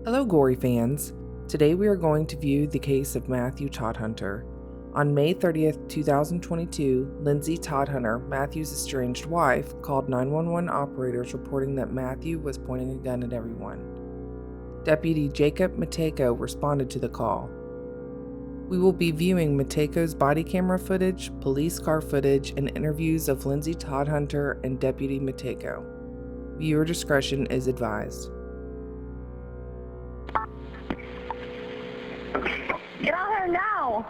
Hello gory fans! Today we are going to view the case of Matthew Todhunter. On May 30th, 2022, Lindsay Todhunter, Matthew's estranged wife, called 911 operators reporting that Matthew was pointing a gun at everyone. Deputy Jacob Matako responded to the call. We will be viewing Matako's body camera footage, police car footage, and interviews of Lindsay Todhunter and Deputy Matako. Viewer discretion is advised. Get out here now!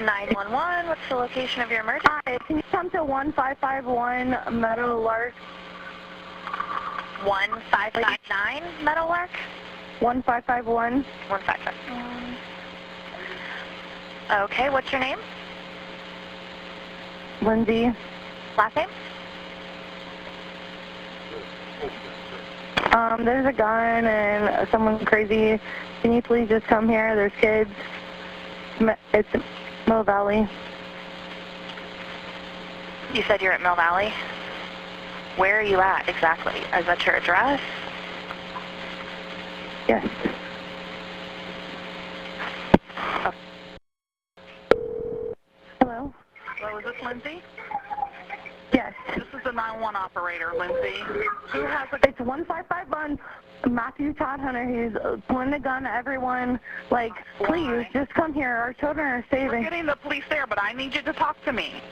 911, what's the location of your emergency? Hi, can you come to 1551 Meadowlark? 1559 Meadowlark? 1551. 1551. Okay, what's your name? Lindsay. Last name? There's a gun and someone crazy. Can you please just come here? There's kids. It's Mill Valley. You said you're at Mill Valley? Where are you at exactly? Is that your address? Yes. Oh. Hello? Hello, is this Lindsay? Yes. This is the 911 operator, Lindsay. Who has a... It's 1551 Matthew Todhunter. He's pointing a gun at everyone. Like, please, just come here. Our children are We're saving. getting the police there, but I need you to talk to me.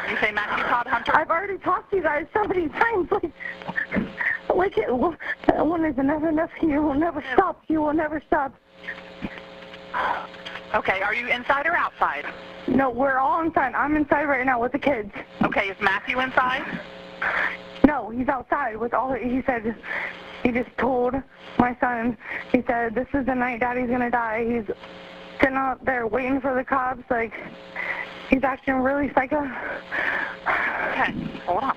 You say Matthew Todhunter? I've already talked to you guys so many times. Like one is never enough. You will never stop. You will never stop. Okay, are you inside or outside? No, we're all inside. I'm inside right now with the kids. Okay, is Matthew inside? No, he's outside with all. He said, he just told my son. He said, "This is the night Daddy's gonna die." He's sitting out there waiting for the cops. Like, he's acting really psycho. Okay, hold on.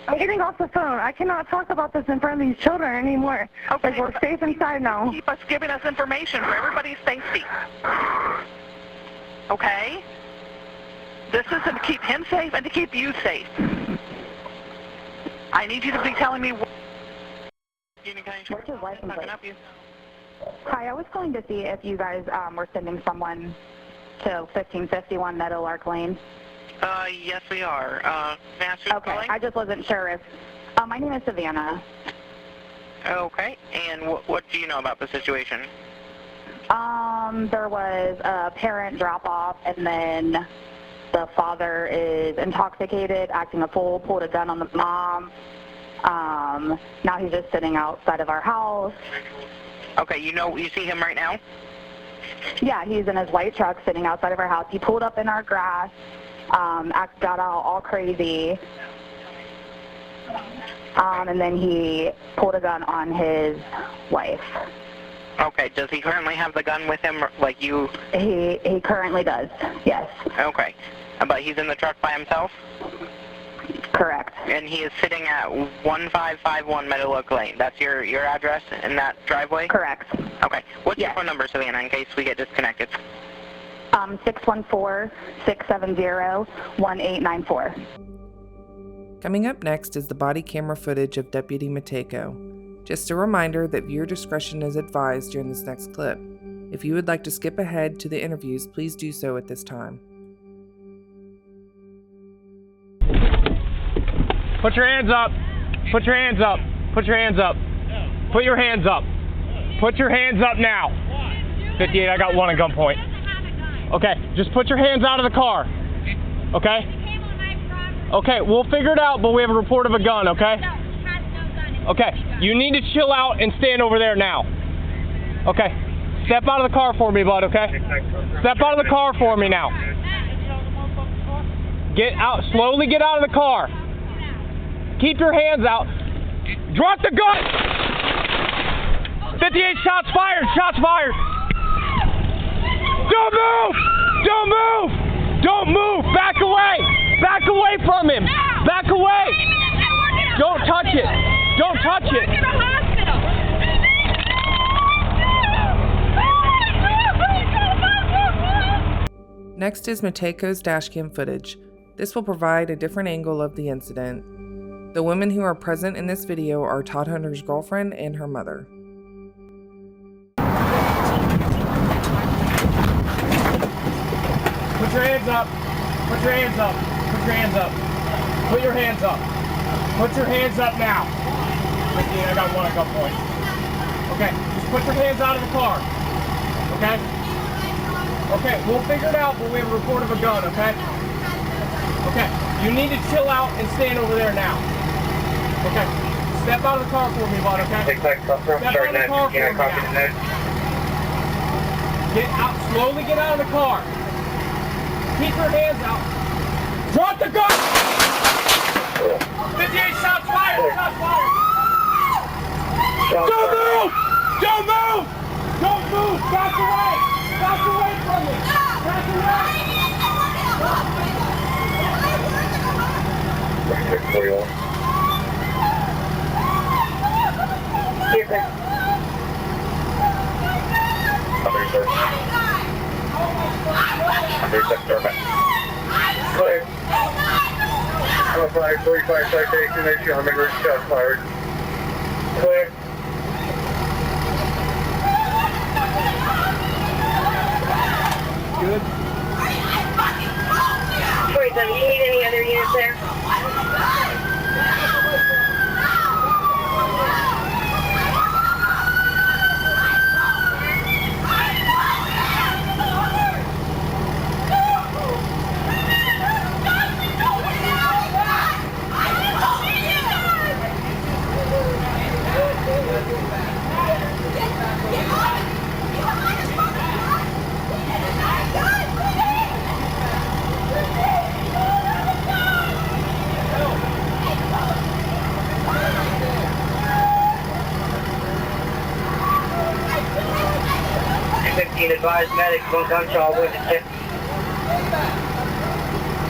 I'm getting off the phone. I cannot talk about this in front of these children anymore. Okay, like, we're safe inside now. Keep us giving us information for everybody's safety. Okay? This is to keep him safe and to keep you safe. I need you to be telling me what... What's his license plate? Help you. Hi, I was calling to see if you guys were sending someone to 1551 Meadowlark Lane. Yes, we are. May I ask who's Okay, calling? I just wasn't sure if... my name is Savannah. Okay, and what do you know about the situation? There was a parent drop-off, and then the father is intoxicated, acting a fool, pulled a gun on the mom. Now he's just sitting outside of our house. Okay, you see him right now? Yeah, he's in his white truck sitting outside of our house. He pulled up in our grass, got out all crazy, and then he pulled a gun on his wife. Okay, does he currently have the gun with him, like you? He currently does, yes. Okay, but he's in the truck by himself? Correct. And he is sitting at 1551 Meadowlark Lane. That's your address in that driveway? Correct. Okay, what's your Yes. phone number, Savannah, in case we get disconnected? 614-670-1894. Coming up next is the body camera footage of Deputy Matako. Just a reminder that viewer discretion is advised during this next clip. If you would like to skip ahead to the interviews, please do so at this time. Put your hands up. Put your hands up. Put your hands up. Put your hands up. Put your hands up now. 58, I got one at gunpoint. Okay, just put your hands out of the car. Okay? Okay, we'll figure it out, but we have a report of a gun, okay? Okay, you need to chill out and stand over there now. Okay, step out of the car for me, bud, okay? Step out of the car for me now. Get out, slowly get out of the car. Keep your hands out. Drop the gun! 58 shots fired, shots fired. Don't move! Don't move! Don't move! Back away! Back away from him! Back away! Don't touch it! Don't touch it! Next is Matako's dashcam footage. This will provide a different angle of the incident. The women who are present in this video are Todhunter's girlfriend and her mother. Put your hands up. Put your hands up. Put your hands up. Put your hands up. Put your hands up now. 58, I got one at gunpoint. Okay, just put your hands out of the car. Okay? Okay, we'll figure it out, but we have a report of a gun, okay? Okay, you need to chill out and stand over there now. Okay, step out of the car for me, bud, okay? Step out of the car for me now. Get out, slowly get out of the car. Keep your hands out. Drop the gun! 58 shots fired! Shots fired! Don't move! Don't move! Don't move! Back away! Back away from me! Back away! Clear. 45 citation, issue, hummingbird, shots fired. Clear. Good. 47, do you need any other units there? Advised medics, one gunshot wound to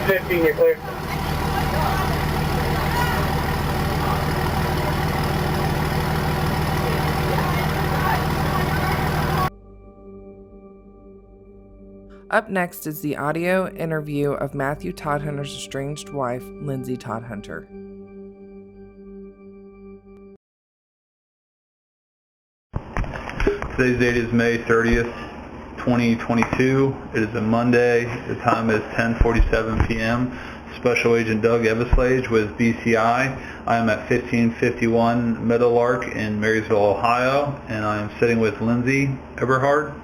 15, you're clear. Up next is the audio interview of Matthew Todhunter's estranged wife, Lindsay Todhunter. Today's date is May 30th, 2022. It is a Monday. The time is 10:47 p.m. Special Agent Doug Eveslage with BCI. I am at 1551 Meadowlark in Marysville, Ohio, and I am sitting with Lindsay Todhunter.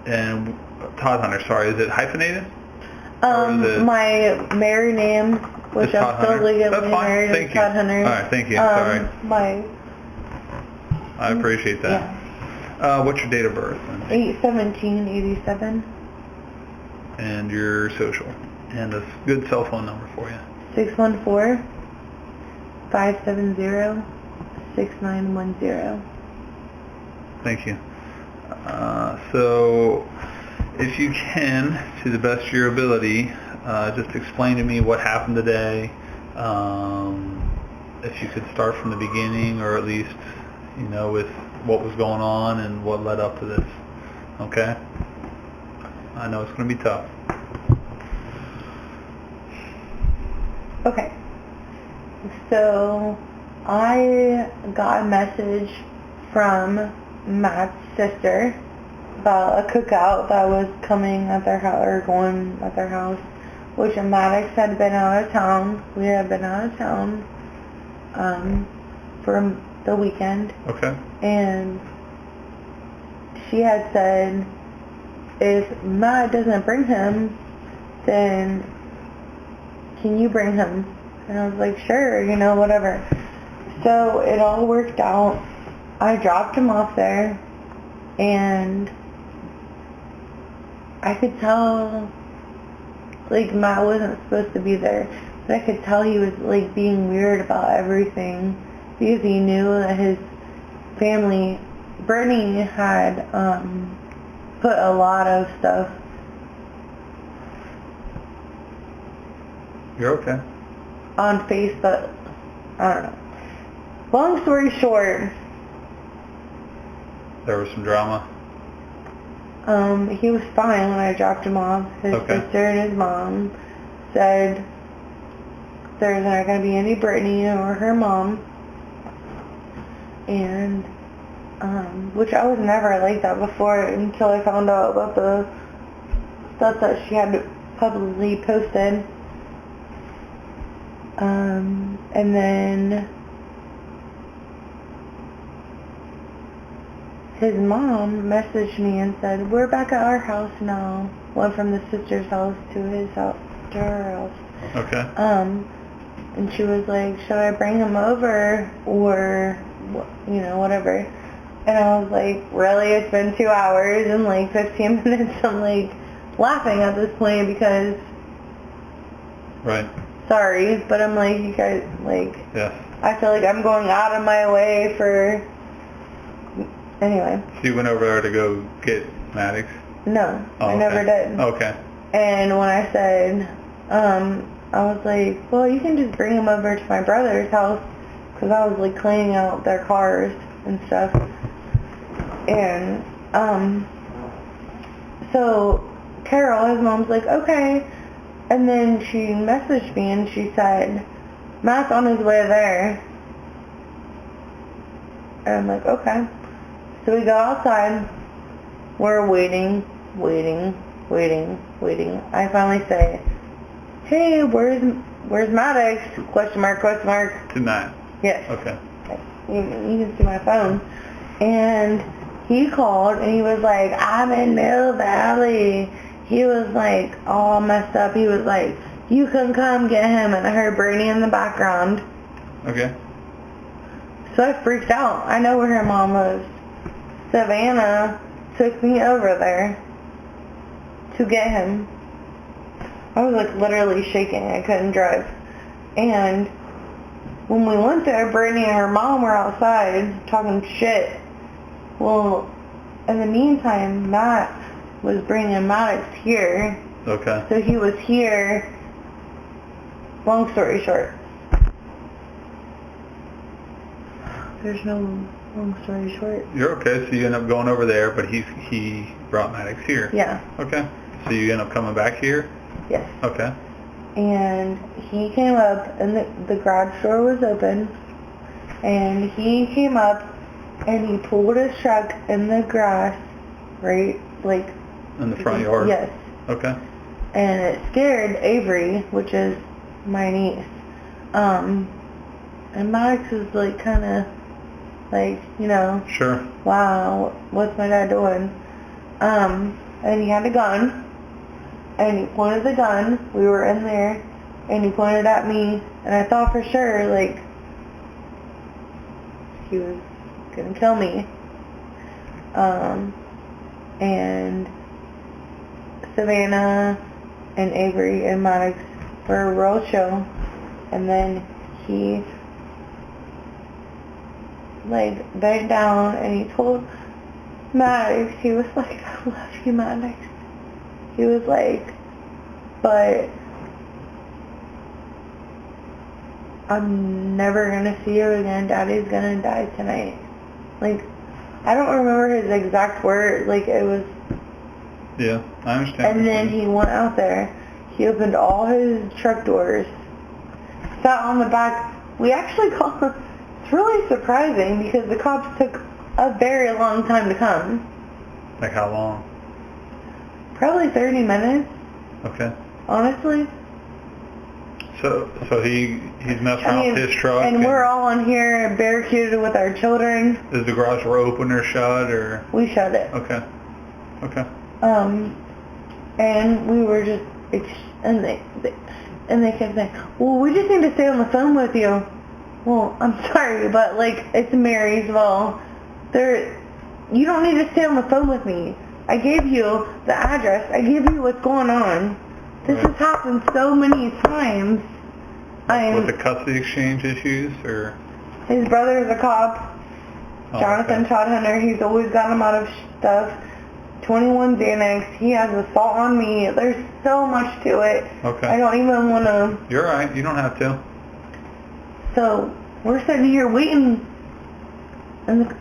And Todhunter, sorry, is it hyphenated? My married name, which I'm still legally married, is Todhunter. All right, thank you. Sorry. I appreciate that. Yeah. What's your date of birth? 8/17/87. And your social. And a good cell phone number for you. 614-570-6910. Thank you. So, if you can, to the best of your ability, just explain to me what happened today. If you could start from the beginning, or at least, with what was going on and what led up to this. Okay? I know it's going to be tough. Okay. So, I got a message from Matt's sister about a cookout that was coming at their house, or going at their house, which Maddox had been out of town. We had been out of town for the weekend. Okay. And she had said, if Matt doesn't bring him, then can you bring him? And I was like, sure, whatever. So it all worked out. I dropped him off there, and I could tell, Matt wasn't supposed to be there, but I could tell he was, being weird about everything, because he knew that his family, Brittany, had put a lot of stuff. You're okay. On Facebook. I don't know. Long story short, There was some drama. He was fine when I dropped him off. His sister and his mom said there's not going to be any Brittany or her mom. And which I was never like that before until I found out about the stuff that she had publicly posted. And then his mom messaged me and said, we're back at our house now. Went from the sister's house to his house, to her house. Okay. And she was like, should I bring him over or, you know, whatever. And I was like, really? It's been 2 hours and like 15 minutes. I'm like laughing at this point because, Right. sorry, but I'm like, you guys, like, Yes. I feel like I'm going out of my way for, anyway. So you went over there to go get Maddox? No, Oh, I never okay. did. Okay. And when I said, I was like, well, you can just bring him over to my brother's house, because I was like cleaning out their cars and stuff. And so Carol, his mom's like, okay. And then she messaged me and she said, Matt's on his way there. And I'm like, okay. So we go outside. We're waiting. I finally say, hey, where's Maddox? Question mark. To Matt? Yes. Okay. You can see my phone. And he called and he was like, I'm in Mill Valley. He was like all messed up. He was like, you can come get him. And I heard Brady in the background. Okay. So I freaked out. I know where her mom lives. Savannah took me over there to get him. I was like literally shaking. I couldn't drive. And when we went there, Brittany and her mom were outside talking shit. Well, in the meantime, Matt was bringing Maddox here. Okay. So he was here. Long story short. There's no long story short. You're okay, so you end up going over there, but he brought Maddox here. Yeah. Okay. So you end up coming back here? Yes. Okay. And he came up, and the garage door was open, and he came up, and he pulled his truck in the grass, right, like... In the front yard? Yes. Okay. And it scared Avery, which is my niece. And Max was like, kind of, like, you know... Sure. Wow, what's my dad doing? And he had a gun. And he pointed the gun, we were in there, and he pointed at me, and I thought for sure, like, he was gonna kill me. And Savannah and Avery and Maddox were a real show, and then he, like, bent down, and he told Maddox, he was like, I love you, Maddox. He was like, but I'm never going to see you again. Daddy's going to die tonight. Like, I don't remember his exact word. Like, it was... Yeah, I understand. And then he went out there. He opened all his truck doors. Sat on the back. We actually called... It's really surprising because the cops took a very long time to come. Like how long? Probably 30 minutes. Okay. Honestly. So he's messing around with his truck. And we're all in here barricaded with our children. Is the garage door open or shut or? We shut it. Okay. Okay. And we were just, and they kept saying, well, we just need to stay on the phone with you. Well, I'm sorry, but like, it's Marysville. You don't need to stay on the phone with me. I gave you the address. I gave you what's going on. This has happened so many times. With the custody exchange issues, or? His brother is a cop. Jonathan Todhunter. He's always got him out of stuff. 21 Xanax. He has assault on me. There's so much to it. Okay. I don't even want to. You're all right. You don't have to. So we're sitting here waiting, and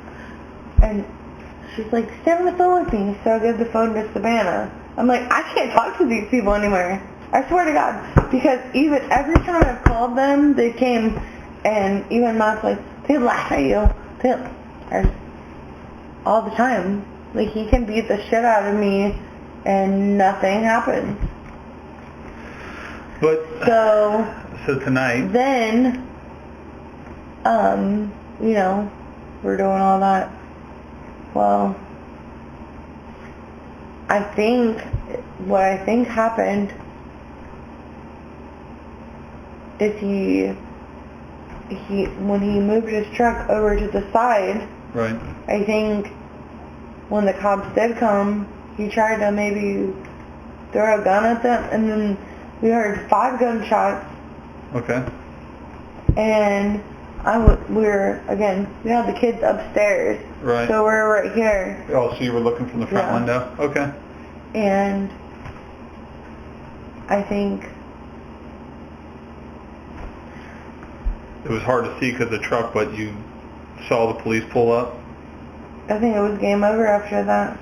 she's like, stay on the phone with me. So I give the phone to Savannah. I'm like, I can't talk to these people anymore. I swear to God. Because even every time I've called them, they came, and even Matt's like, they laugh at you. all the time. Like, he can beat the shit out of me and nothing happens. But So tonight, then, you know, we're doing all that. Well, what I think happened is when he moved his truck over to the side, right? I think when the cops did come, he tried to maybe throw a gun at them, and then we heard 5 gunshots. Okay. And we had the kids upstairs. Right. So we're right here. Oh, so you were looking from the front window? Okay. And I think it was hard to see because of the truck, but you saw the police pull up? it was game over after that.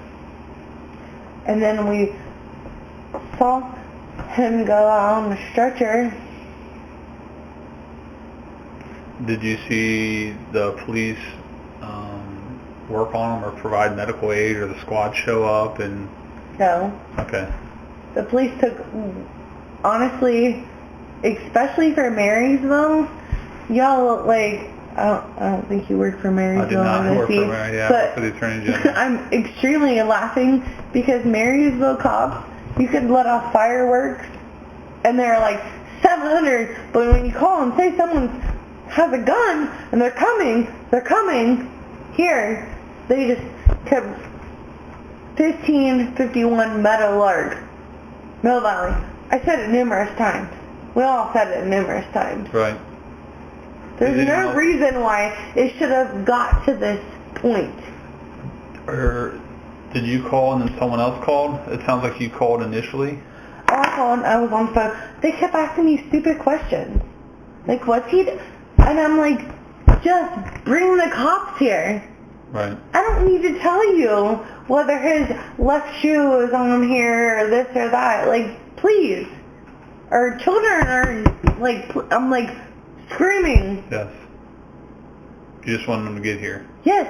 And then we saw him go out on the stretcher. Did you see the police work on him or provide medical aid, or the squad show up? And No. okay. The police took, honestly, especially for Marysville, y'all, like, I don't think you work for Marysville. I did not work for Marysville, Mary, yeah, but for the Attorney General. I'm extremely laughing because Marysville cops, you could let off fireworks and they're like 700, but when you call and say someone has a gun and they're coming here, they just kept 1551 Meadow Lark, Mill Valley. I said it numerous times. We all said it numerous times. Right. There's no reason why it should have got to this point. Or did you call and then someone else called? It sounds like you called initially. I called, I was on the phone. They kept asking me stupid questions. Like, what's he and I'm like, just bring the cops here. Right. I don't need to tell you whether his left shoe is on here or this or that. Like, please. Our children are, like, I'm like screaming. Yes. You just wanted him to get here. Yes.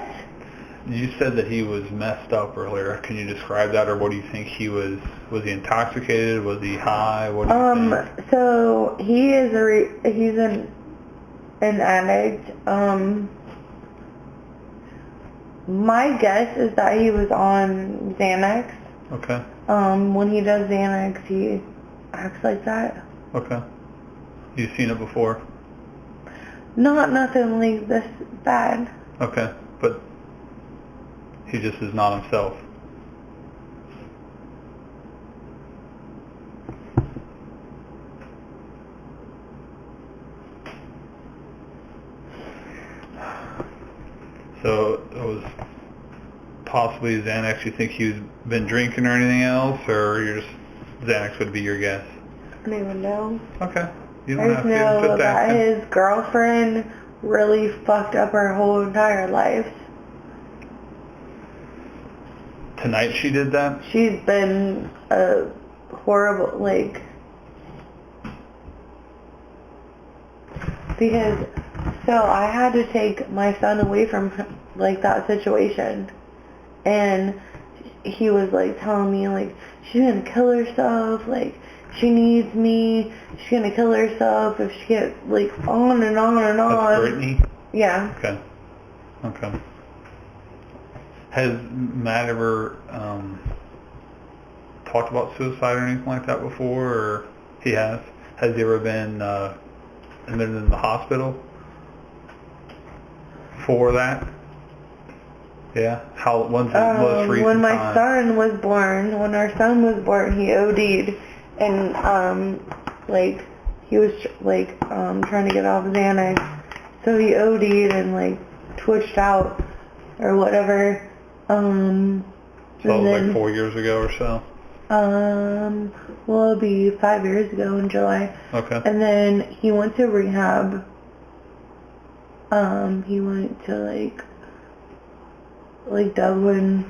You said that he was messed up earlier. Can you describe that, or what do you think he was? Was he intoxicated? Was he high? What do you think? So he is he's an addict. My guess is that he was on Xanax. Okay. When he does Xanax, he acts like that. Okay. You've seen it before? Not nothing like this bad. Okay. But he just is not himself. So it was possibly Xanax. You think he's been drinking or anything else, or you're just Xanax would be your guess? I don't even know. Okay. You don't I have just to. know Just that asking. his girlfriend really fucked up her whole entire life. Tonight she did that? She's been a horrible, like, because, so I had to take my son away from, like, that situation, and he was, like, telling me, like, she's gonna kill herself, like, she needs me, she's gonna kill herself if she gets, like, on and on and on. That's Brittany? Yeah. Okay. Okay. Has Matt ever talked about suicide or anything like that before, or he has? Has he ever been admitted in the hospital for that? Yeah. When's the most recent when my time? son was born, when our son was born, he OD'd, and like he was like trying to get off Xanax, so he OD'd and like twitched out or whatever. So that was like 4 years ago or so? Well, it'll be 5 years ago in July. Okay. And then he went to rehab. He went to like Dublin.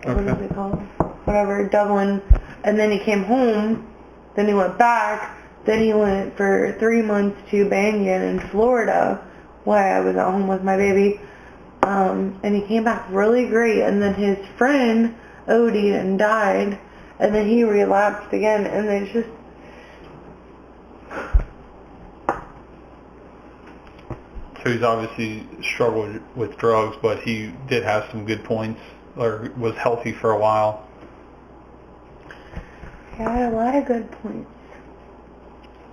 What is it called? Whatever, Dublin. And then he came home. Then he went back. Then he went for 3 months to Banyan in Florida while I was at home with my baby. and he came back really great, and then his friend OD'd and died, and then he relapsed again, and it's just... So he's obviously struggled with drugs, but he did have some good points, or was healthy for a while. He had a lot of good points.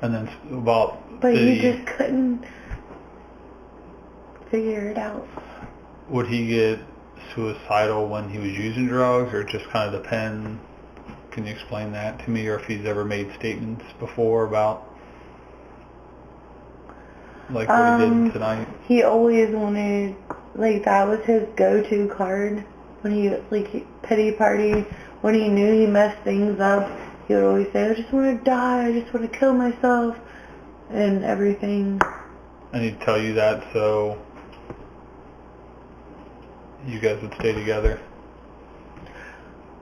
And then about... But he just couldn't figure it out. Would he get suicidal when he was using drugs, or just kind of depend? Can you explain that to me, or if he's ever made statements before about like what he did tonight? He always wanted, like, that was his go-to card when he, like, pity party, when he knew he messed things up. He would always say, I just want to die, I just want to kill myself, and everything. And he'd tell you that so you guys would stay together?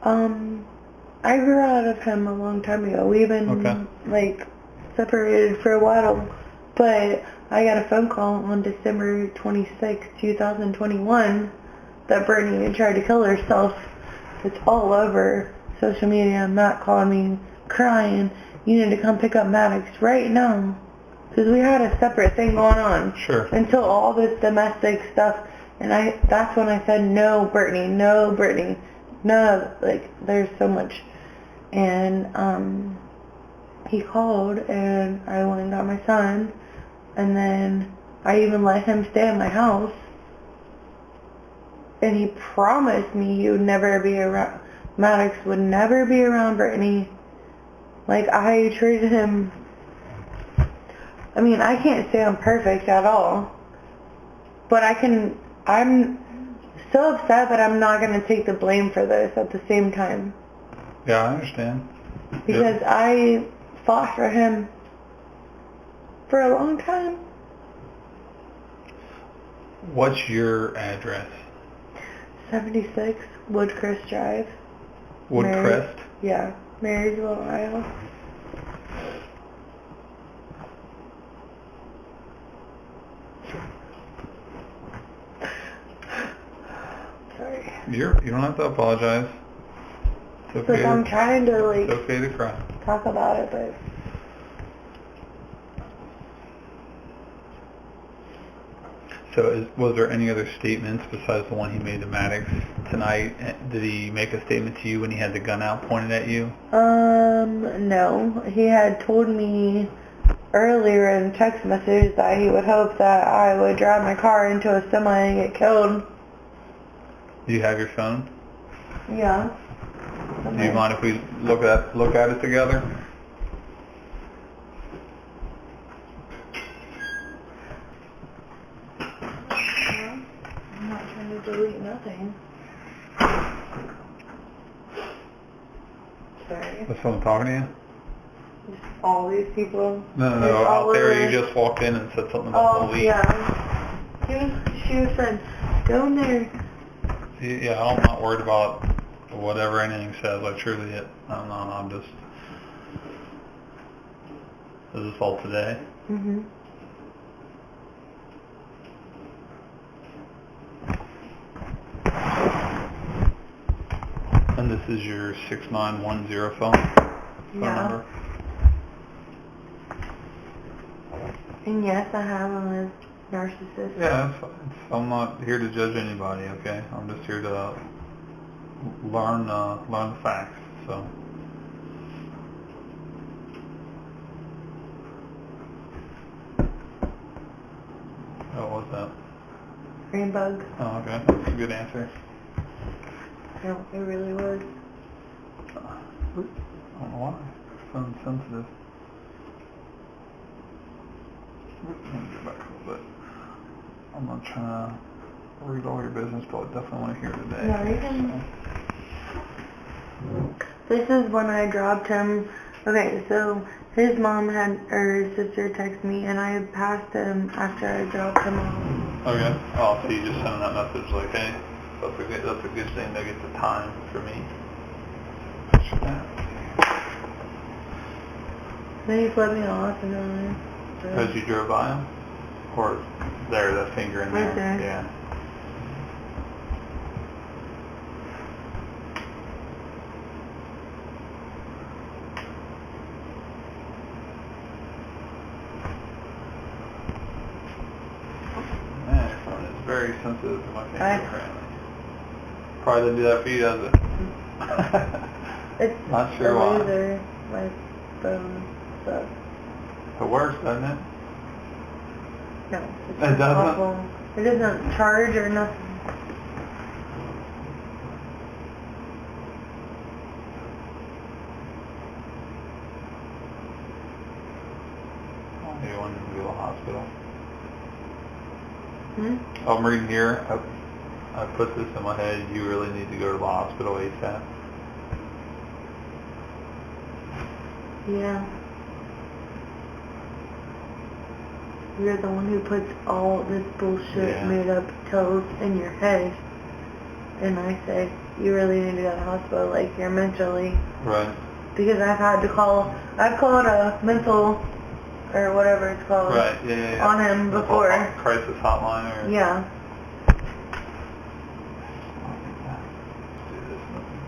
I grew out of him a long time ago. We've been, like, separated for a while, but I got a phone call on December 26, 2021, that Brittany had tried to kill herself. It's all over social media. Matt called me crying, you need to come pick up Maddox right now, because we had a separate thing going on. Sure. Until all this domestic stuff, and that's when I said, no, Brittany, no, like, there's so much. And he called, and I went and got my son, and then I even let him stay at my house, and he promised me he would never be around, Maddox would never be around Brittany. Like, I treated him, I mean, I can't say I'm perfect at all, but I'm so upset, but I'm not going to take the blame for this at the same time. Yeah, I understand. Because I fought for him for a long time. What's your address? 76 Woodcrest Drive. Woodcrest? Yeah, Marysville, Ohio. Sorry. You don't have to apologize. It's okay. Like, I'm trying to, like, it's okay to cry. Talk about it, but... So was there any other statements besides the one he made to Maddox tonight? Did he make a statement to you when he had the gun out pointed at you? No. He had told me earlier in text message that he would hope that I would drive my car into a semi and get killed. Do you have your phone? Yeah. Do you mind if we look at it together? I'm not trying to delete nothing. Sorry. Was someone talking to you? Just all these people. No. Out there, you just walked in and said something about delete. Yeah. She was saying, go in there. Yeah, I'm not worried about whatever anything says. Like, truly, I'm just... Is this all today? Mm-hmm. And this is your 6910 phone number? And yes, I have him as narcissist. Yeah, I'm not here to judge anybody, okay? I'm just here to learn the facts, so. What was that? Green bug. Oh, okay. That's a good answer. No, it really was. I don't know why. Phone's sensitive. Let me go back a little bit. I'm not trying to read all your business, but I definitely want to hear it today. No, you can. This is when I dropped him. Okay, so his mom or his sister texted me, and I passed him after I dropped him off. Okay. Oh, so you just sent that message like, hey, that's a good thing to get the time for me. Then he flipped me off, and then Because you drove by him? Or there, that finger in there? Right there. Yeah. very sensitive to my finger, apparently. Probably didn't do that for you, does it? It's Not sure why. laser, my phone stuff. It works, doesn't it? No, it's It doesn't? awful. It doesn't charge or nothing. Maybe one to go to the hospital. Hmm? I'm reading here. I put this in my head. You really need to go to the hospital ASAP. Yeah. You're the one who puts all this bullshit made up tells in your head. And I say, you really need to go to the hospital, like you're mentally. Right. Because I've called a mental, or whatever it's called, Right, yeah. on him before. Crisis hotline or... Yeah.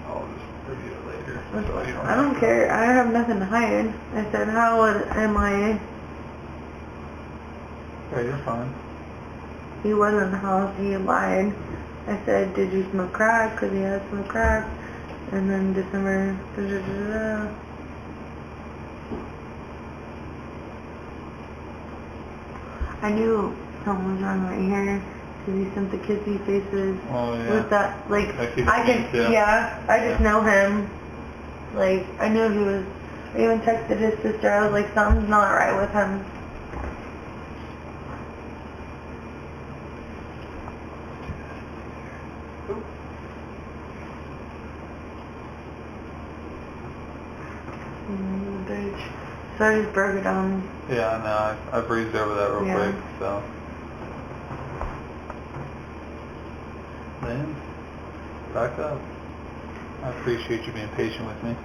I'll just review it later. So you I don't care. I have nothing to hide. I said, how am I? Yeah, you're fine. He wasn't in the house. He lied. I said, did you smoke crack? Because he had smoked crack. And then December, I knew something was wrong right here because he sent the kissy faces with that, like, I just know him. Like, I knew he was, I even texted his sister, I was like, something's not right with him. Bitch. So I just broke it down. Yeah, I know. I breezed over that real quick, so. Then, back up. I appreciate you being patient with me.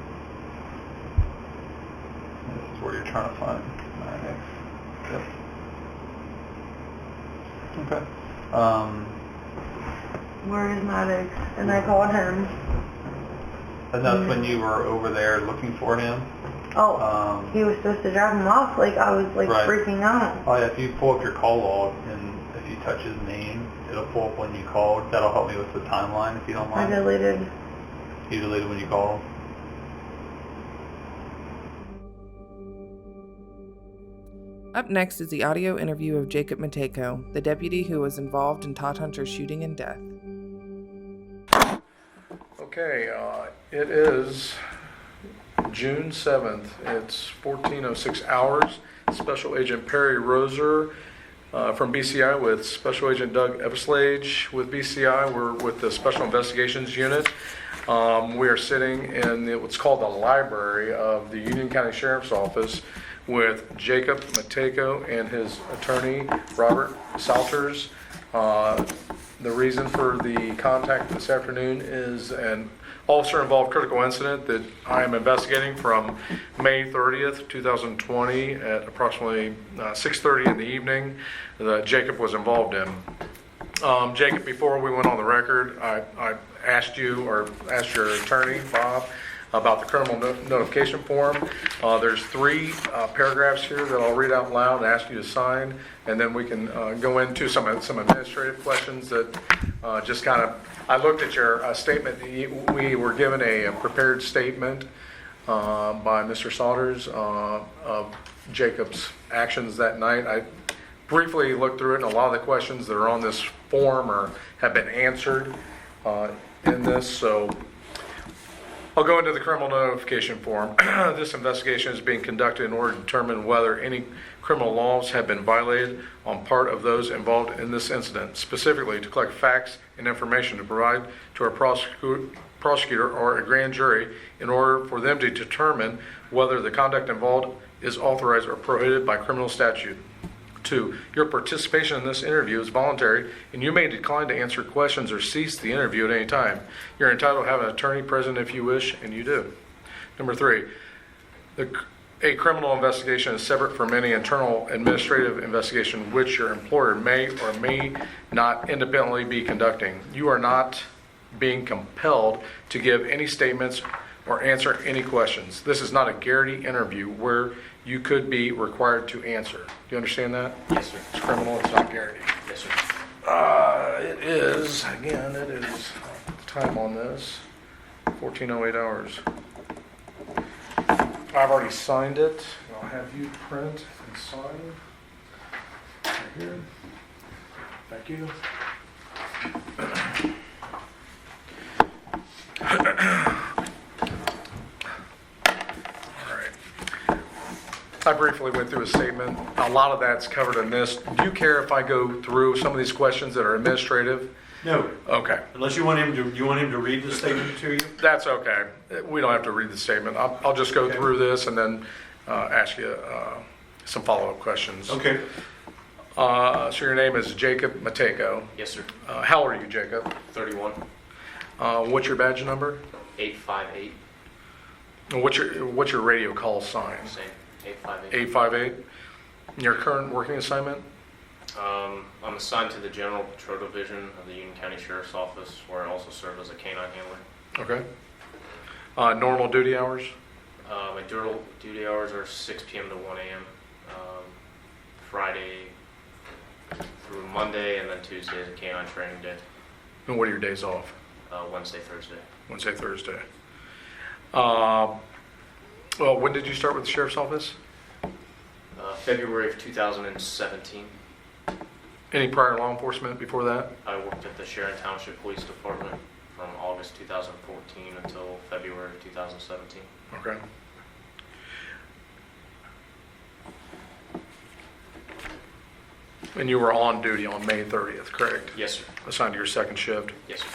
This is where you're trying to find my next. Yep. Okay. Where is Maddox? And I called him. And that's when you were over there looking for him? Oh, he was supposed to drop him off. Like, I was, like, freaking out. Oh, yeah, if you pull up your call log and if you touch his name, it'll pull up when you called. That'll help me with the timeline, if you don't mind. I deleted. You deleted when you called? Up next is the audio interview of Jacob Matejko, the deputy who was involved in Todhunter's shooting and death. Okay, it is June 7th. It's 14:06 hours. Special Agent Perry Roser from BCI with Special Agent Doug Everslage with BCI. We're with the Special Investigations Unit. We are sitting in what's called the library of the Union County Sheriff's Office with Jacob Matejko and his attorney, Robert Salters. The reason for the contact this afternoon is an officer-involved critical incident that I am investigating from May 30th, 2020 at approximately 6:30 in the evening that Jacob was involved in. Jacob, before we went on the record, I asked your attorney, Bob, about the criminal notification form. There's 3 paragraphs here that I'll read out loud and ask you to sign, and then we can go into some administrative questions that just kind of, I looked at your statement. We were given a prepared statement by Mr. Salters of Jacob's actions that night. I briefly looked through it, and a lot of the questions that are on this form have been answered in this, so I'll go into the criminal notification form. This investigation is being conducted in order to determine whether any criminal laws have been violated on part of those involved in this incident, specifically to collect facts and information to provide to a prosecutor or a grand jury in order for them to determine whether the conduct involved is authorized or prohibited by criminal statute. 2, your participation in this interview is voluntary, and you may decline to answer questions or cease the interview at any time. You're entitled to have an attorney present if you wish, and you do. Number 3, a criminal investigation is separate from any internal administrative investigation which your employer may or may not independently be conducting. You are not being compelled to give any statements or answer any questions. This is not a Garrity interview where you could be required to answer. Do you understand that? Yes, sir. It's criminal, it's not Garrity. Yes, sir. It is, again, it is time on this, 14:08 hours. I've already signed it. I'll have you print and sign right here. Thank you. I briefly went through a statement. A lot of that's covered in this. Do you care if I go through some of these questions that are administrative? No. Okay. Unless you want him to read the statement to you? That's okay. We don't have to read the statement. I'll just go through this and then ask you some follow-up questions. Okay. So your name is Jacob Matejko. Yes, sir. How old are you, Jacob? 31. What's your badge number? 858. And what's your radio call sign? Same. 858. 858. Your current working assignment? I'm assigned to the General Patrol Division of the Union County Sheriff's Office, where I also serve as a canine handler. Okay. Normal duty hours? My duty hours are 6 p.m. to 1 a.m. Friday through Monday, and then Tuesday is a canine training day. And what are your days off? Wednesday, Thursday. Wednesday, Thursday. Well, when did you start with the Sheriff's Office? February of 2017. Any prior law enforcement before that? I worked at the Sharon Township Police Department from August 2014 until February of 2017. Okay. And you were on duty on May 30th, correct? Yes, sir. Assigned to your second shift? Yes, sir.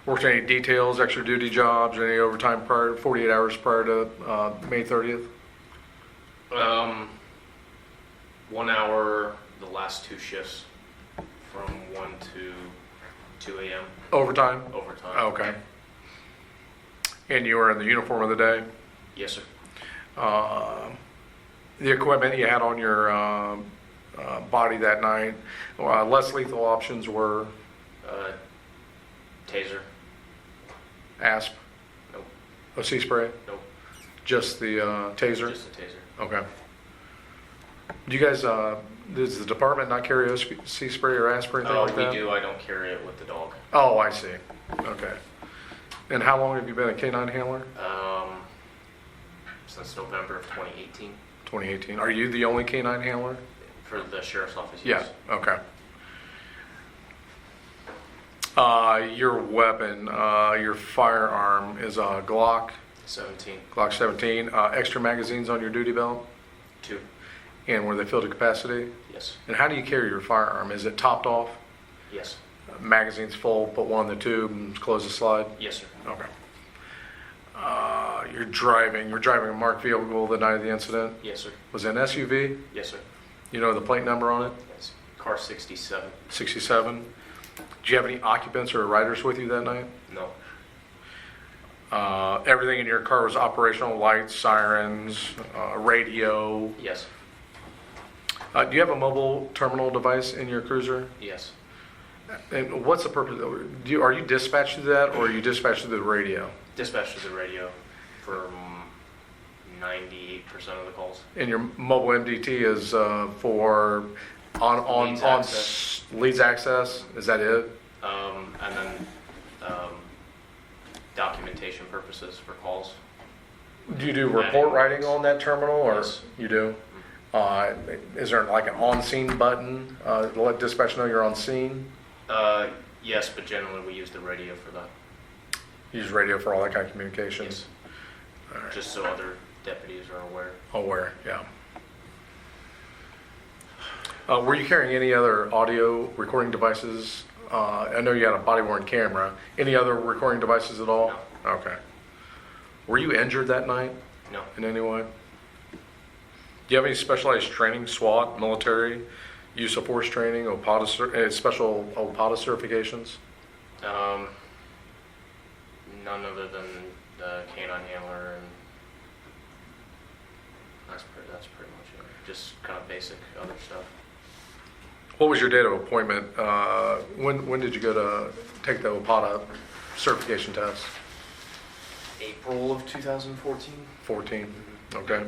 Worked any details, extra duty jobs, any overtime prior, 48 hours prior to May 30th? 1 hour the last two shifts from 1 to 2 a.m. Overtime? Overtime. Okay. And you were in the uniform of the day? Yes, sir. The equipment you had on your body that night, less lethal options were? Taser. Asp? Nope. OC spray? Nope. Just the taser? Just the taser. Okay. Do you guys, does the department not carry OC spray or asp or anything like that? We do. I don't carry it with the dog. Oh, I see. Okay. And how long have you been a canine handler? Since November of 2018. 2018. Are you the only canine handler? For the sheriff's office, Yeah, yes. okay. Your weapon, your firearm is a Glock? 17. Glock 17. Extra magazines on your duty belt? 2. And were they filled to capacity? Yes. And how do you carry your firearm? Is it topped off? Yes. Magazines full, put one in the tube and close the slide? Yes, sir. Okay. You're driving a marked vehicle the night of the incident? Yes, sir. Was it an SUV? Yes, sir. You know the plate number on it? It's car 67. 67. Do you have any occupants or riders with you that night? No. Everything in your car was operational, lights, sirens, radio? Yes. Do you have a mobile terminal device in your cruiser? Yes. And what's the purpose? Are you dispatched to that, or are you dispatched to the radio? Dispatch to the radio for 98% of the calls. And your mobile MDT is for leads access? Is that it? And then documentation purposes for calls. Do you do report writing on that terminal, or yes. You do? Is there like an on-scene button to let dispatch know you're on scene? Yes, but generally we use the radio for that. Use radio for all that kind of communications? Yes. All right. Just so other deputies are aware. Aware, yeah. Were you carrying any other audio recording devices? I know you had a body-worn camera. Any other recording devices at all? No. Okay. Were you injured that night? No. In any way? Do you have any specialized training, SWAT, military, use of force training, special OPADA certifications? None other than the canine handler, and that's pretty much it. Just kind of basic other stuff. What was your date of appointment? When did you go to take the OPADA certification test? April of 2014. 14. Mm-hmm. Okay.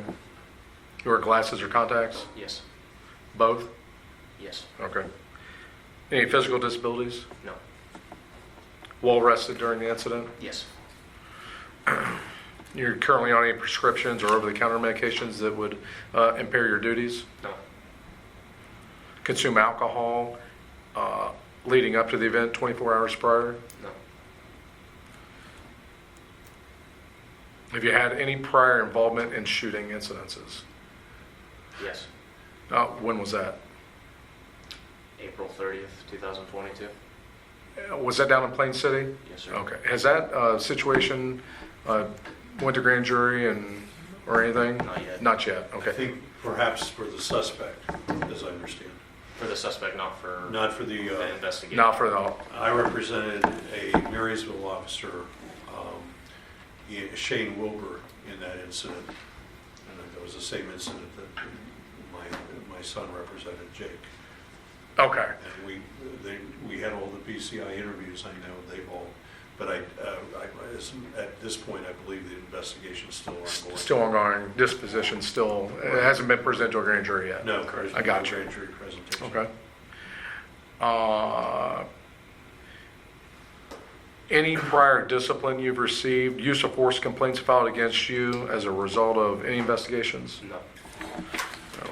You wear glasses or contacts? Yes. Both? Yes. Okay. Any physical disabilities? No. Well rested during the incident? Yes. You're currently on any prescriptions or over-the-counter medications that would impair your duties? No. Consume alcohol leading up to the event 24 hours prior? No. Have you had any prior involvement in shooting incidences? Yes. When was that? April 30th, 2022. Was that down in Plain City? Yes, sir. Okay. Has that situation went to grand jury or anything? Not yet. Not yet. I Okay. think perhaps for the suspect, as I understand. For the suspect, not for the investigation. Not for the. I represented a Marysville officer, Shane Wilbur, in that incident. And that was the same incident that my son represented, Jake. Okay. And we had all the BCI interviews. I know they've all, but at this point, I believe the investigation is still ongoing. Still ongoing. Disposition still. It hasn't been presented to a grand jury yet. No, I got you. grand jury presentation. Okay. Any prior discipline you've received, use of force complaints filed against you as a result of any investigations? No.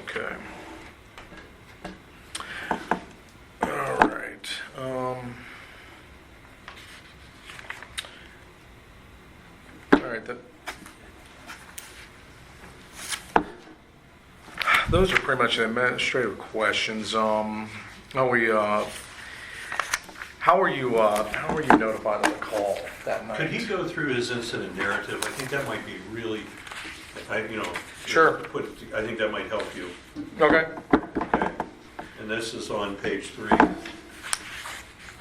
Okay. All right. All right. Those are pretty much the administrative questions. How were you notified of the call that night? Could he go through his incident narrative? I think that might be really, Sure. I think that might help you. Okay. Okay. And this is on page 3. All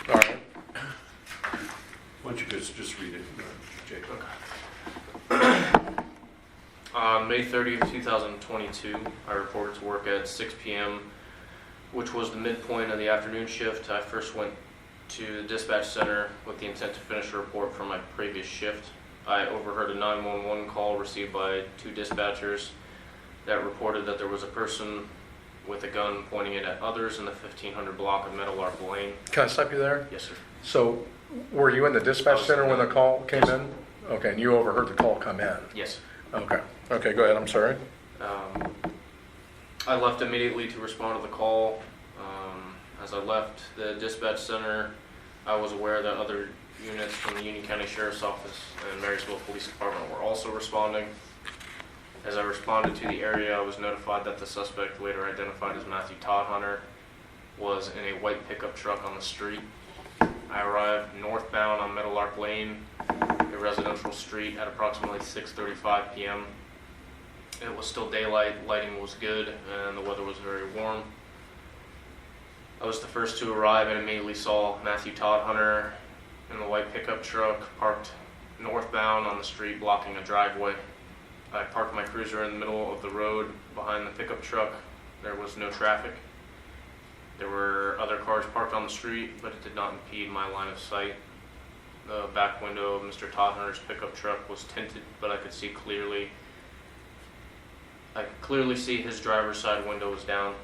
right. Why don't you just read it, Jacob? On May 30th, 2022, I reported to work at 6 p.m., which was the midpoint of the afternoon shift. I first went to the dispatch center with the intent to finish a report from my previous shift. I overheard a 911 call received by 2 dispatchers that reported that there was a person with a gun pointing it at others in the 1500 block of Meadowlark Lane. Can I stop you there? Yes, sir. So, were you in the dispatch center when the call came Yes. in? Okay, and you overheard the call come in? Yes. Okay. Okay, go ahead. I'm sorry. I left immediately to respond to the call. As I left the dispatch center, I was aware that other units from the Union County Sheriff's Office and Marysville Police Department were also responding. As I responded to the area, I was notified that the suspect, later identified as Matthew Todhunter, was in a white pickup truck on the street. I arrived northbound on Meadowlark Lane, a residential street, at approximately 6:35 p.m. It was still daylight, lighting was good, and the weather was very warm. I was the first to arrive and immediately saw Matthew Todhunter in the white pickup truck parked northbound on the street blocking a driveway. I parked my cruiser in the middle of the road behind the pickup truck. There was no traffic. There were other cars parked on the street, but it did not impede my line of sight. The back window of Mr. Todhunter's pickup truck was tinted, but I could clearly see his driver's side window was down.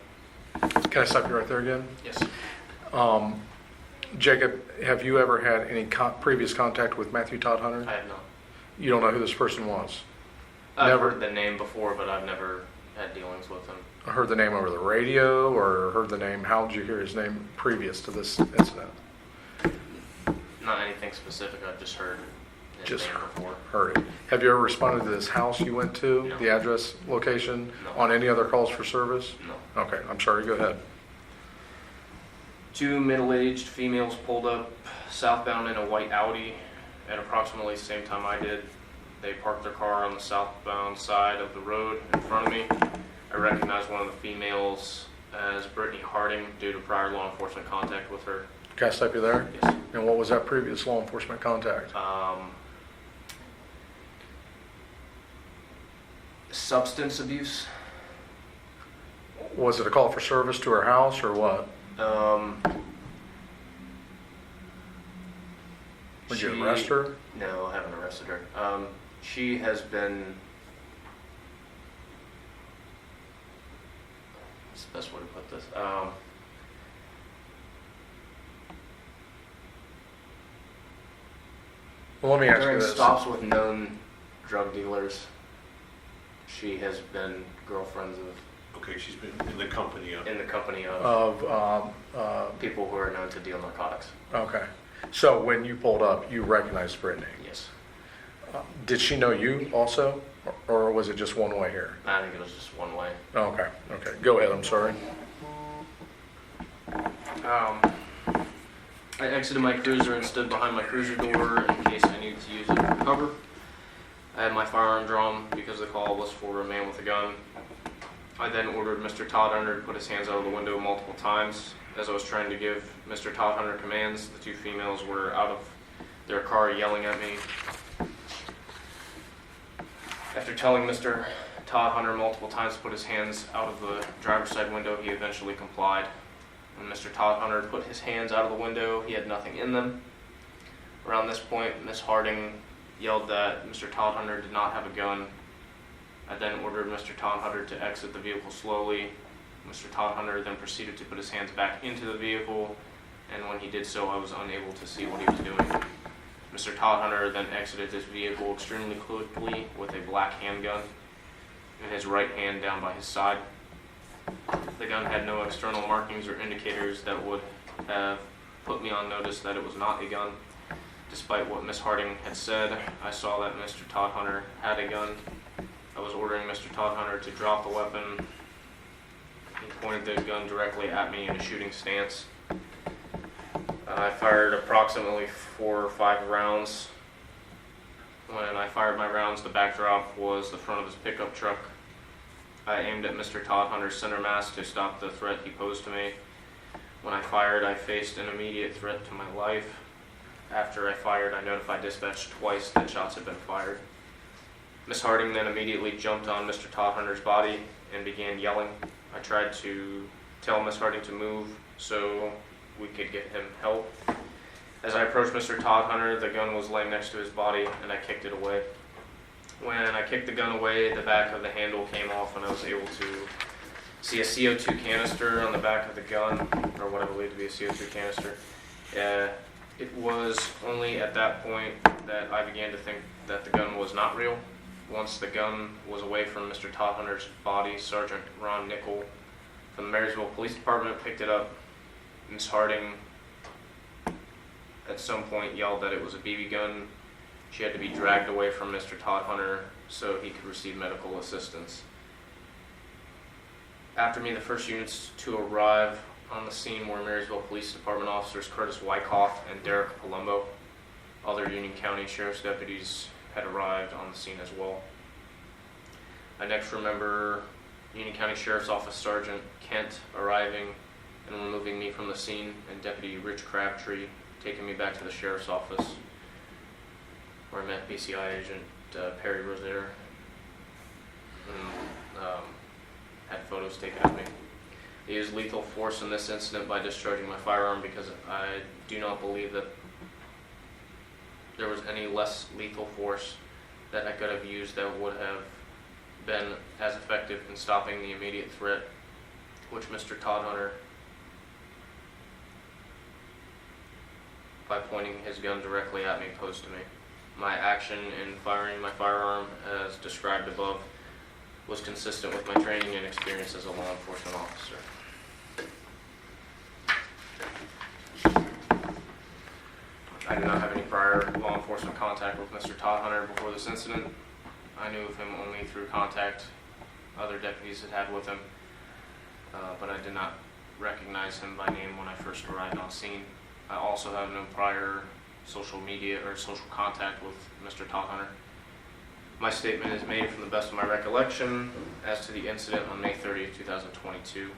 Can I stop you right there again? Yes. Jacob, have you ever had any previous contact with Matthew Todhunter? I have not. You don't know who this person was? I've Never? heard the name before, but I've never had dealings with him. I heard the name over the radio, or heard the name? How did you hear his name previous to this incident? Not anything specific, I've just heard his Just name before. heard it. Have you ever responded to this house you went to, No. the address, location, No. on any other calls for service? No. Okay, I'm sorry, go ahead. 2 middle-aged females pulled up southbound in a white Audi at approximately the same time I did. They parked their car on the southbound side of the road in front of me. I recognized one of the females as Brittany Harding due to prior law enforcement contact with her. Can I stop you there? Yes. And what was that previous law enforcement contact? Substance abuse. Was it a call for service to her house, or what? Would you arrest her? No, I haven't arrested her. She has been, what's the best way to put this? Well, let me ask you During this. stops with known drug dealers, she has been girlfriends of. Okay, she's been in the company of. People who are known to deal narcotics. Okay. So when you pulled up, you recognized Brittany? Yes. Did she know you also, or was it just one way here? I think it was just one way. Okay, okay. Go ahead, I'm sorry. I exited my cruiser and stood behind my cruiser door in case I needed to use it for cover. I had my firearm drawn because the call was for a man with a gun. I then ordered Mr. Todhunter to put his hands out of the window multiple times. As I was trying to give Mr. Todhunter commands, the two females were out of their car yelling at me. After telling Mr. Todhunter multiple times to put his hands out of the driver's side window, he eventually complied. When Mr. Todhunter put his hands out of the window, he had nothing in them. Around this point, Miss Harding yelled that Mr. Todhunter did not have a gun. I then ordered Mr. Todhunter to exit the vehicle slowly. Mr. Todhunter then proceeded to put his hands back into the vehicle, and when he did so, I was unable to see what he was doing. Mr. Todhunter then exited his vehicle extremely quickly with a black handgun and his right hand down by his side. The gun had no external markings or indicators that would have put me on notice that it was not a gun. Despite what Miss Harding had said, I saw that Mr. Todhunter had a gun. I was ordering Mr. Todhunter to drop the weapon. He pointed the gun directly at me in a shooting stance. I fired approximately 4 or 5 rounds. When I fired my rounds, the backdrop was the front of his pickup truck. I aimed at Mr. Todhunter's center mass to stop the threat he posed to me. When I fired, I faced an immediate threat to my life. After I fired, I notified dispatch twice that shots had been fired. Miss Harding then immediately jumped on Mr. Todhunter's body and began yelling. I tried to tell Miss Harding to move so we could get him help. As I approached Mr. Todhunter, the gun was laying next to his body and I kicked it away. When I kicked the gun away, the back of the handle came off and I was able to see a CO2 canister on the back of the gun, or what I believe to be a CO2 canister. It was only at that point that I began to think that the gun was not real. Once the gun was away from Mr. Todhunter's body, Sergeant Ron Nickel from the Marysville Police Department picked it up. Ms. Harding at some point yelled that it was a BB gun. She had to be dragged away from Mr. Todhunter so he could receive medical assistance. After me, the first units to arrive on the scene were Marysville Police Department officers Curtis Wyckoff and Derek Palumbo. Other Union County Sheriff's deputies had arrived on the scene as well. I next remember Union County Sheriff's Office Sergeant Kent arriving and removing me from the scene, and Deputy Rich Crabtree taking me back to the Sheriff's Office, where I met BCI Agent Perry Rozier and had photos taken of me. I used lethal force in this incident by discharging my firearm because I do not believe that there was any less lethal force that I could have used that would have been as effective in stopping the immediate threat which Mr. Todhunter, by pointing his gun directly at me, posed to me. My action in firing my firearm, as described above, was consistent with my training and experience as a law enforcement officer. I did not have any prior law enforcement contact with Mr. Todhunter before this incident. I knew of him only through contact other deputies had had with him, but I did not recognize him by name when I first arrived on scene. I also have no prior social media or social contact with Mr. Todhunter. My statement is made from the best of my recollection as to the incident on May 30th, 2022.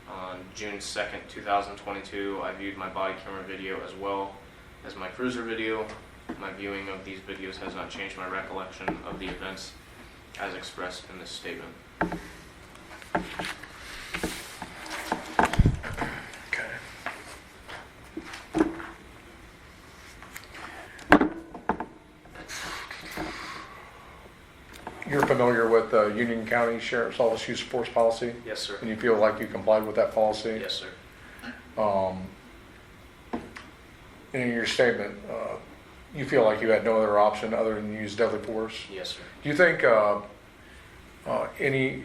On June 2nd, 2022, I viewed my body camera video as well as my cruiser video. My viewing of these videos has not changed my recollection of the events as expressed in this statement. You're familiar with the Union County Sheriff's Office use of force policy? Yes, sir. And you feel like you complied with that policy? Yes, sir. In your statement, you feel like you had no other option other than use deadly force? Yes, sir. Do you think any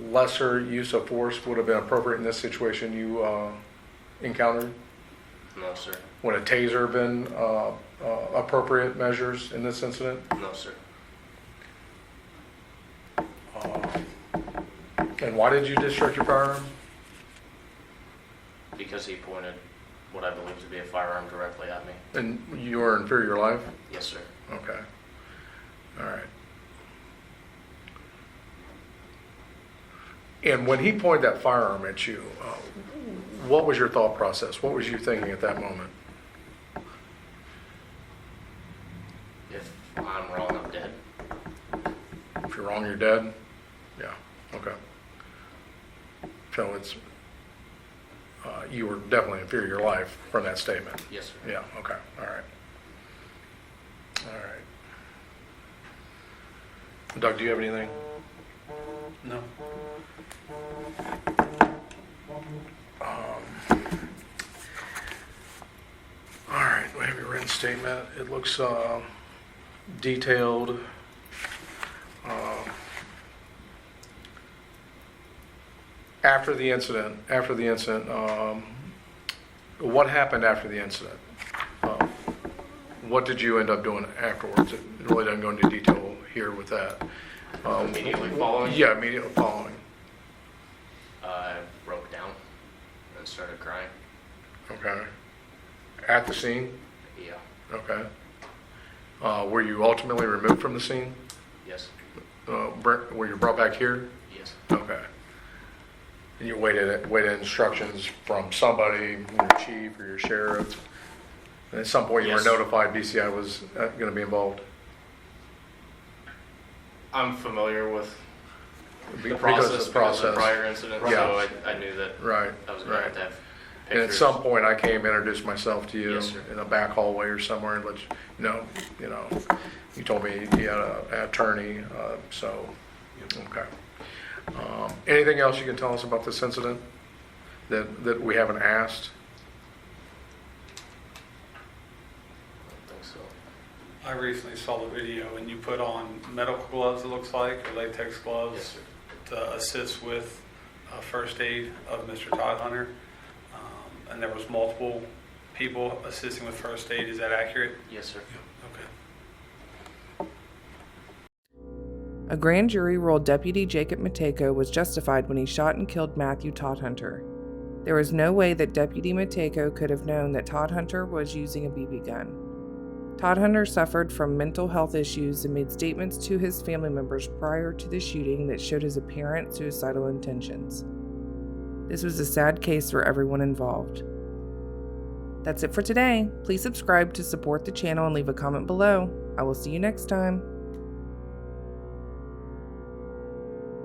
lesser use of force would have been appropriate in this situation you encountered? No, sir. Would a taser have been appropriate measures in this incident? No, sir. And why did you discharge your firearm? Because he pointed what I believe to be a firearm directly at me. And you were in fear of your life? Yes, sir. Okay. All right. And when he pointed that firearm at you, what was your thought process? What was you thinking at that moment? If I'm wrong, I'm dead. If you're wrong, you're dead? Yeah, okay. So it's, you were definitely in fear of your life from that statement? Yes, sir. Yeah, okay, all right. All right. Doug, do you have anything? No. All right, we have your written statement. It looks detailed. After the incident, what happened after the incident? What did you end up doing afterwards? It really doesn't go into detail here with that. Immediately following? Yeah, immediately following. I broke down and started crying. Okay. At the scene? Yeah. Okay. Were you ultimately removed from the scene? Yes. Were you brought back here? Yes. Okay. And you waited instructions from somebody, your chief or your sheriff. And at some point you were Yes. notified BCI was going to be involved. I'm familiar with the Because process of because of the prior incident, Right. so I knew that Right. I was going to Right. have to have And at pictures. some point I came, introduced myself to you Yes, sir. in a back hallway or somewhere and let you know, you told me you had an attorney, so, okay. Anything else you can tell us about this incident that we haven't asked? I don't think so. I recently saw the video, and you put on medical gloves, it looks like, or latex gloves, Yes, sir. to assist with first aid of Mr. Todhunter. And there was multiple people assisting with first aid. Is that accurate? Yes, sir. Okay. A grand jury ruled Deputy Jacob Matako was justified when he shot and killed Matthew Todhunter. There was no way that Deputy Matako could have known that Todhunter was using a BB gun. Todhunter suffered from mental health issues and made statements to his family members prior to the shooting that showed his apparent suicidal intentions. This was a sad case for everyone involved. That's it for today. Please subscribe to support the channel and leave a comment below. I will see you next time.